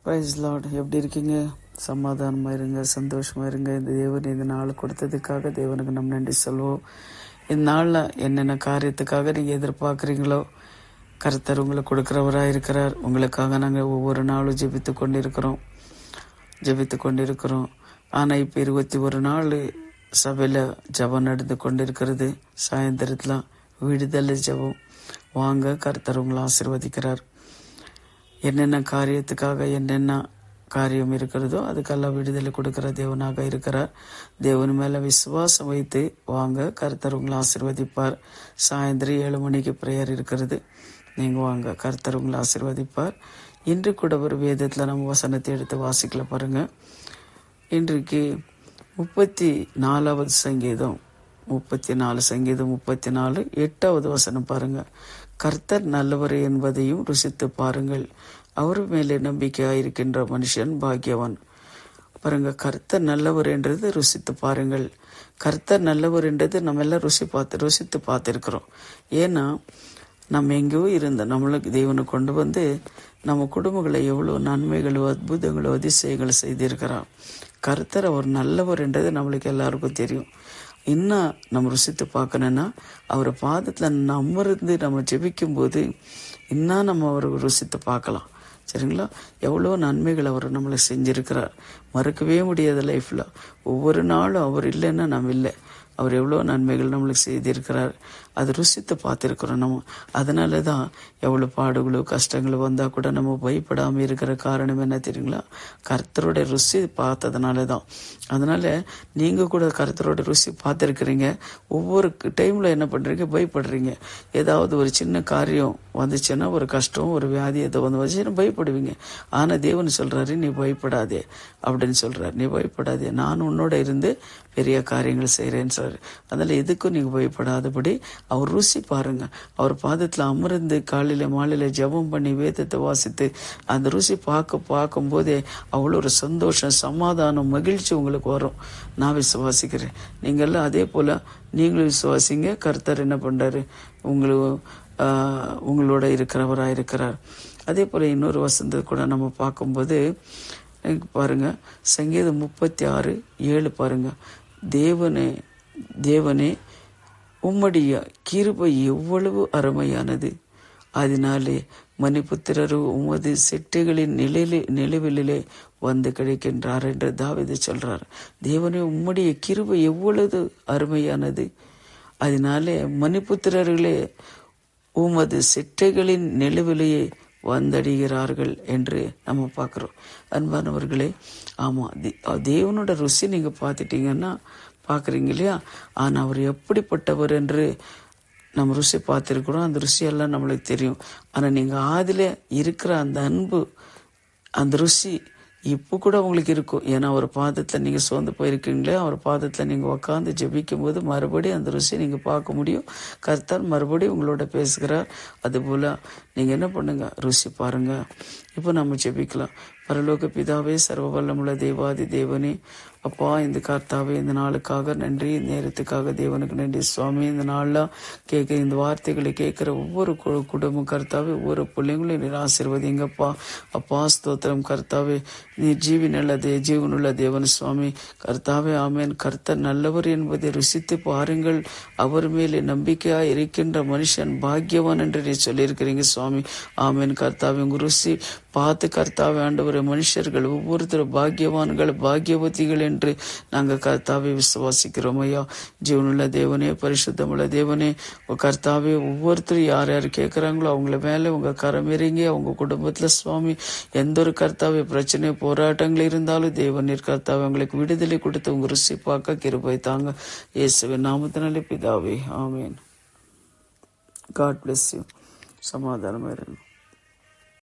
Price Lord. எப்படி இருக்கீங்க? சமாதானமாக இருங்க, சந்தோஷமாக இருங்க. இந்த தேவன் இந்த நாள் கொடுத்ததுக்காக தேவனுக்கு நம்ம நன்றி சொல்வோம். இந்த நாளில் என்னென்ன காரியத்துக்காக நீங்கள் எதிர்பார்க்குறீங்களோ கர்த்தர் உங்களுக்கு கொடுக்குறவராக இருக்கிறார். உங்களுக்காக நாங்கள் ஒவ்வொரு நாளும் ஜெபித்து கொண்டிருக்கிறோம். ஆனால் இப்போ 21 நாள் சபையில் ஜபம் நடந்து கொண்டிருக்கிறது. சாயந்தரத்தில் விடுதலை ஜபம். வாங்க, கர்த்தர் உங்களை ஆசீர்வதிக்கிறார். என்னென்ன காரியத்துக்காக என்னென்ன காரியம் இருக்கிறதோ அதுக்கெல்லாம் விடுதலை கொடுக்கிற தேவனாக இருக்கிறார். தேவன் மேலே விசுவாசம் வைத்து வாங்க, கர்த்தர் உங்களை ஆசீர்வதிப்பார். சாயந்தரம் 7 மணிக்கு பிரேயர் இருக்கிறது. நீங்கள் வாங்க, கர்த்தர் உங்களை ஆசீர்வதிப்பார். இன்று கூட ஒரு வேதத்தில் நம்ம வசனத்தை எடுத்து வாசிக்கல பாருங்க. இன்றைக்கு 34வது சங்கீதம் 8வது வசனம் பாருங்க. கர்த்தர் நல்லவர் என்பதையும் ருசித்து பாருங்கள், அவர் மேலே நம்பிக்கையாயிருக்கின்ற மனுஷன் பாக்கியவான். பாருங்க, கர்த்தர் நல்லவர் என்றது ருசித்து பாருங்கள். கர்த்தர் நல்லவர் என்றது நம்ம எல்லாம் ருசித்து பார்த்துருக்கிறோம். ஏன்னா நம்ம எங்கேயோ இருந்த நம்மளுக்கு தேவனை கொண்டு வந்து நம்ம குடும்பங்களை எவ்வளோ நன்மைகளோ அற்புதங்களோ அதிசயங்களோ செய்திருக்கிறான். கர்த்தர் அவர் நல்லவர் என்றது நம்மளுக்கு எல்லாருக்கும் தெரியும். இன்னும் நம்ம ருசித்து பார்க்கணுன்னா அவரை பாதத்தில் அமர்ந்து நம்ம ஜெபிக்கும் போது இன்னும் நம்ம அவரை ருசித்து பார்க்கலாம். சரிங்களா? எவ்வளோ நன்மைகள் அவர் நம்மளுக்கு செஞ்சிருக்கிறார், மறக்கவே முடியாத லைஃப்பில். ஒவ்வொரு நாளும் அவர் இல்லைன்னா நம்ம இல்லை. அவர் எவ்வளோ நன்மைகள் நம்மளுக்கு செய்திருக்கிறார், அது ருசித்து பார்த்துருக்குறோம் நம்ம. அதனால தான் எவ்வளோ பாடுகளோ கஷ்டங்களோ வந்தால் கூட நம்ம பயப்படாமல் இருக்கிற காரணம் என்ன தெரியுங்களா? கர்த்தரோட ருசி பார்த்ததுனால தான். அதனால் நீங்கள் கூட கர்த்தரோட ருசி பார்த்துருக்குறீங்க. ஒவ்வொரு டைமில் என்ன பண்ணுறீங்க? பயப்படுறீங்க. ஏதாவது ஒரு சின்ன காரியம் வந்துச்சுன்னா, ஒரு கஷ்டம் ஒரு வியாதி எதை வந்துச்சுன்னா பயப்படுவீங்க. ஆனால் தேவன் சொல்கிறாரு, நீ பயப்படாதே அப்படின்னு சொல்கிறார். நீ பயப்படாதே, நான் உன்னோட இருந்து பெரிய காரியங்கள் செய்கிறேன்னு சொல்கிறார். அதனால் எதுக்கும் நீங்கள் பயப்படாதபடி அவர் ருசி பாருங்க. அவர் பாதத்தில் அமர்ந்து காலையில் மாலையில் ஜெபம் பண்ணி வேதத்தை வாசித்து அந்த ருசி பார்க்கும்போதே அவ்வளோ ஒரு சந்தோஷம், சமாதானம், மகிழ்ச்சி உங்களுக்கு வரும். நான் விசுவாசிக்கிறேன். நீங்கள்லாம் அதே போல் நீங்களும் விசுவாசிங்க. கர்த்தர் என்ன பண்ணுறாரு? உங்களோட இருக்கிறவராக இருக்கிறார். அதே போல் இன்னொரு வசனத்தை கூட நம்ம பார்க்கும்போது பாருங்க, சங்கீதம் 36:7 பாருங்க. தேவனே உம்முடைய கிருபை எவ்வளவு அருமையானது, அதனாலே மணிபுத்திரரு உமது செட்டைகளின் நிலவிலே வந்து கிடைக்கின்றார் என்று தாவீது சொல்றார். தேவனே உம்முடைய கிருபை எவ்வளவு அருமையானது, அதனாலே மணிபுத்திரர்களே உமது செட்டைகளின் நிலவிலேயே வந்தடைகிறார்கள் என்று நம்ம பார்க்குறோம். அன்பானவர்களே, ஆமாம், தேவனோட ருசி நீங்கள் பார்த்துட்டீங்கன்னா பார்க்குறீங்க இல்லையா? ஆனால் அவர் எப்படிப்பட்டவர் என்று நம்ம ருசி பார்த்துருக்குறோம். அந்த ருசியெல்லாம் நம்மளுக்கு தெரியும். ஆனால் நீங்கள் ஆதில் இருக்கிற அந்த அன்பு, அந்த ருசி இப்போ கூட உங்களுக்கு இருக்கும். ஏன்னா அவர் பாதத்தில் நீங்கள் சோர்ந்து போயிருக்கீங்களே, அவர் பாதத்தில் நீங்கள் உட்காந்து ஜெபிக்கும் போது மறுபடியும் அந்த ருசி நீங்கள் பார்க்க முடியும். கர்த்தர் மறுபடியும் உங்களோட பேசுகிறார். அதுபோல் நீங்கள் என்ன பண்ணுங்க? ருசி பாருங்க. இப்போ நம்ம ஜெபிக்கலாம். பரலோக பிதாவே, சர்வ வல்லமுள்ள தேவாதி தேவனே, அப்பா, இந்த கர்த்தாவே, இந்த நாளுக்காக நன்றி, இந்த நேரத்துக்காக தேவனுக்கு நன்றி சுவாமி. இந்த நாளில் இந்த வார்த்தைகளை கேட்குற ஒவ்வொரு குடும்பம் கர்த்தாவே, ஒவ்வொரு பிள்ளைங்களையும் நீர் ஆசீர்வதிங்கப்பா. அப்பா, ஸ்தோத்திரம் கர்த்தாவே. நீ ஜீவனுள்ள தேவன் சுவாமி கர்த்தாவே. ஆமேன். கர்த்தர் நல்லவர் என்பதை ருசித்து பாருங்கள், அவர் மேலே நம்பிக்கையாக இருக்கின்ற மனுஷன் பாக்கியவான் என்று நீ சொல்லியிருக்கிறீங்க சுவாமி. ஆமேன் கர்த்தாவே. உங்க ருசி பார்த்து கர்த்தாவே ஆண்டவரே, மனுஷர்கள் ஒவ்வொருத்தரும் பாக்கியவான்கள் பாக்கியவதிகள் என்று நாங்கள் கர்த்தாவே விசுவாசிக்கிறோம். ஐயா, ஜீவனுள்ள தேவனே, பரிசுத்தமுள்ள தேவனே, கர்த்தாவே, ஒவ்வொருத்தரும் யார் யார் கேட்குறாங்களோ அவங்கள மேலே உங்கள் கரம் இறங்கி அவங்க குடும்பத்தில் சுவாமி எந்த ஒரு கர்த்தாவே பிரச்சனை போராட்டங்கள் இருந்தாலும் தேவனீர் கர்த்தாவே அவங்களுக்கு விடுதலை கொடுத்து உங்கள் ருசி பார்க்க கிருபை தாங்க. இயேசுவின் நாமத்தினாலே பிதாவே, ஆமேன். God bless you. சமாதானமாக இருங்க.